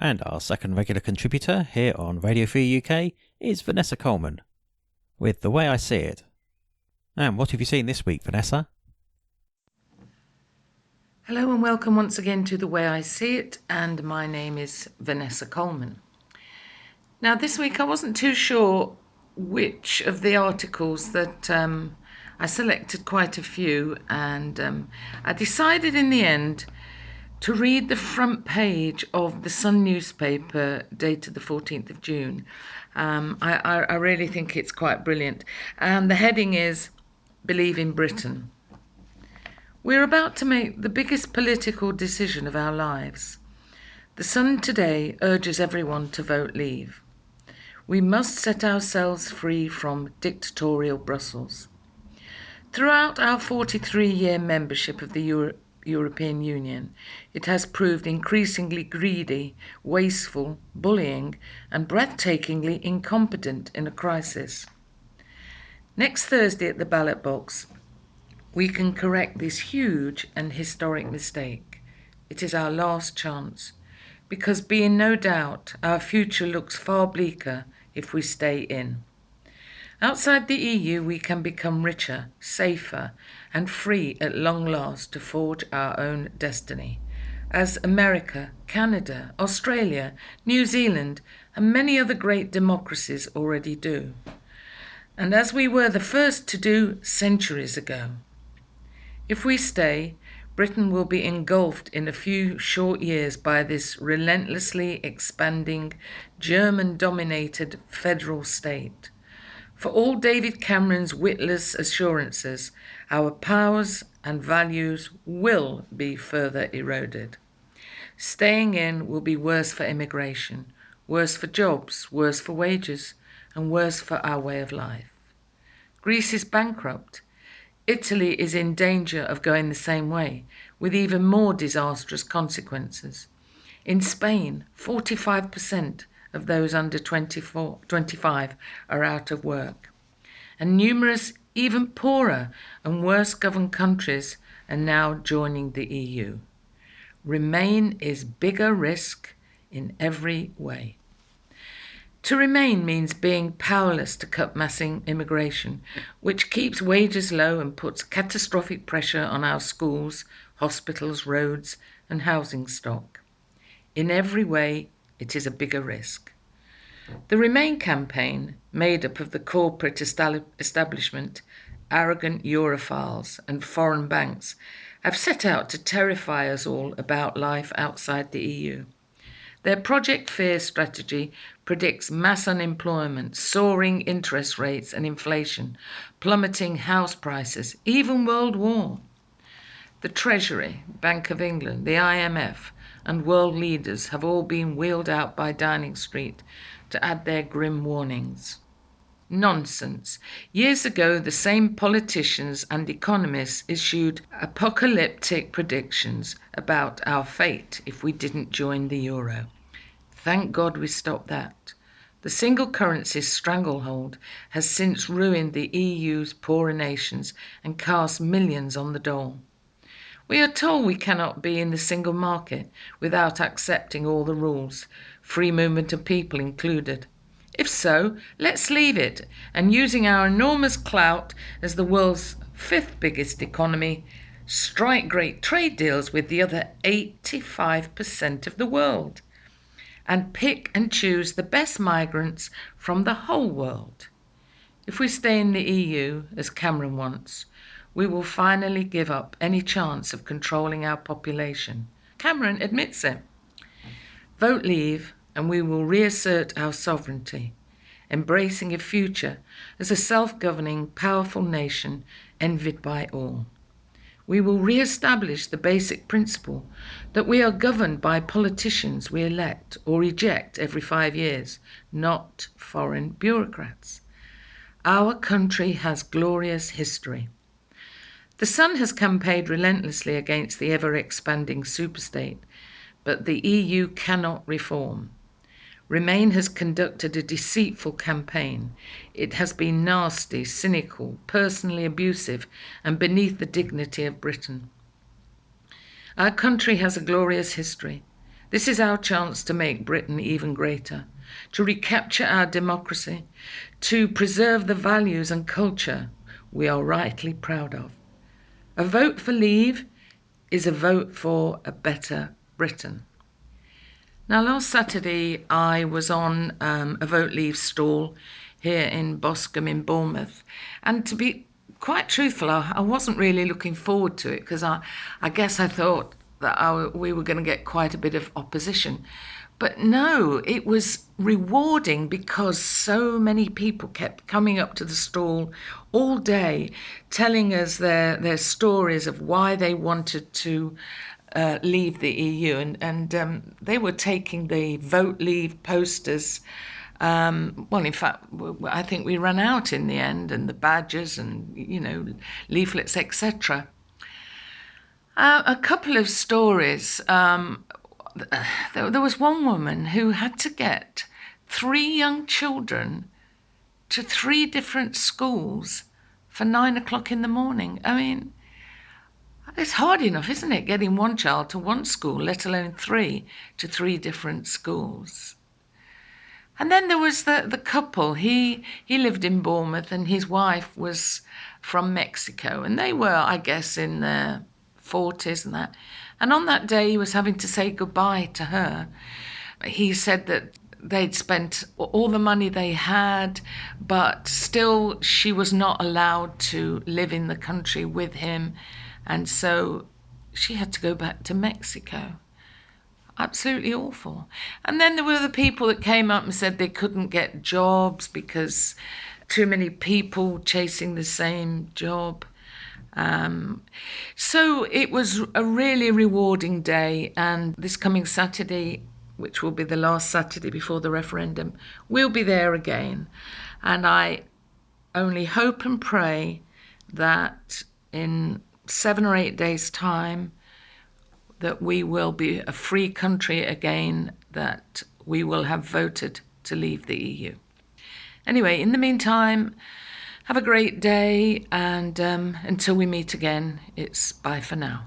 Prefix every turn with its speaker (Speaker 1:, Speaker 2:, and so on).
Speaker 1: And our second regular contributor here on Radio Free UK is Vanessa Coleman, with The Way I See It. And what have you seen this week, Vanessa?
Speaker 2: Hello and welcome once again to The Way I See It, and my name is Vanessa Coleman. Now this week I wasn't too sure which of the articles that I selected quite a few, and I decided in the end to read the front page of the Sun newspaper dated the 14th of June. I really think it's quite brilliant, and the heading is Believe in Britain. We're about to make the biggest political decision of our lives. The Sun today urges everyone to vote Leave. We must set ourselves free from dictatorial Brussels. Throughout our 43-year membership of the European Union, it has proved increasingly greedy, wasteful, bullying, and breathtakingly incompetent in a crisis. Next Thursday at the ballot box, we can correct this huge and historic mistake. It is our last chance, because be in no doubt our future looks far bleaker if we stay in. Outside the EU, we can become richer, safer, and free at long last to forge our own destiny, as America, Canada, Australia, New Zealand, and many other great democracies already do, and as we were the first to do centuries ago. If we stay, Britain will be engulfed in a few short years by this relentlessly expanding, German-dominated federal state. For all David Cameron's witless assurances, our powers and values will be further eroded. Staying in will be worse for immigration, worse for jobs, worse for wages, and worse for our way of life. Greece is bankrupt. Italy is in danger of going the same way, with even more disastrous consequences. In Spain, 45% of those under 25 are out of work. And numerous, even poorer and worse governed countries are now joining the EU. Remain is bigger risk in every way. To remain means being powerless to cut mass immigration, which keeps wages low and puts catastrophic pressure on our schools, hospitals, roads, and housing stock. In every way, it is a bigger risk. The Remain campaign, made up of the corporate establishment, arrogant Europhiles, and foreign banks, have set out to terrify us all about life outside the EU. Their Project Fear strategy predicts mass unemployment, soaring interest rates and inflation, plummeting house prices, even world war. The Treasury, Bank of England, the IMF, and world leaders have all been wheeled out by Downing Street to add their grim warnings. Nonsense. Years ago, the same politicians and economists issued apocalyptic predictions about our fate if we didn't join the euro. Thank God we stopped that. The single currency's stranglehold has since ruined the EU's poorer nations and cast millions on the dole. We are told we cannot be in the single market without accepting all the rules, free movement of people included. If so, let's leave it, and using our enormous clout as the world's 5th biggest economy, strike great trade deals with the other 85% of the world, and pick and choose the best migrants from the whole world. If we stay in the EU, as Cameron wants, we will finally give up any chance of controlling our population. Cameron admits it. Vote Leave, and we will reassert our sovereignty, embracing a future as a self-governing, powerful nation envied by all. We will re-establish the basic principle that we are governed by politicians we elect or eject every 5 years, not foreign bureaucrats. Our country has glorious history. The Sun has campaigned relentlessly against the ever-expanding superstate, but the EU cannot reform. Remain has conducted a deceitful campaign. It has been nasty, cynical, personally abusive, and beneath the dignity of Britain. Our country has a glorious history. This is our chance to make Britain even greater, to recapture our democracy, to preserve the values and culture we are rightly proud of. A vote for Leave is a vote for a better Britain. Now, last Saturday I was on a Vote Leave stall here in Boscombe in Bournemouth, and to be quite truthful, I wasn't really looking forward to it because I guess I thought that we were going to get quite a bit of opposition. But no, it was rewarding because so many people kept coming up to the stall all day telling us their stories of why they wanted to leave the EU, and they were taking the Vote Leave posters. Well, in fact, I think we ran out in the end, and the badges and, leaflets, etc. A couple of stories. There was one woman who had to get 3 young children to 3 different schools for 9 o'clock in the morning. I mean, it's hard enough, isn't it, getting one child to one school, let alone 3 to 3 different schools. And then there was the couple. He lived in Bournemouth and his wife was from Mexico, and they were, I guess, in their 40s and that. And on that day he was having to say goodbye to her. He said that they'd spent all the money they had, but still she was not allowed to live in the country with him, and so she had to go back to Mexico. Absolutely awful. And then there were the people that came up and said they couldn't get jobs because too many people chasing the same job. So it was a really rewarding day, and this coming Saturday, which will be the last Saturday before the referendum, we'll be there again. And I only hope and pray that in 7 or 8 days' time, that we will be a free country again, that we will have voted to leave the EU. Anyway, in the meantime, have a great day, and until we meet again, it's bye for now.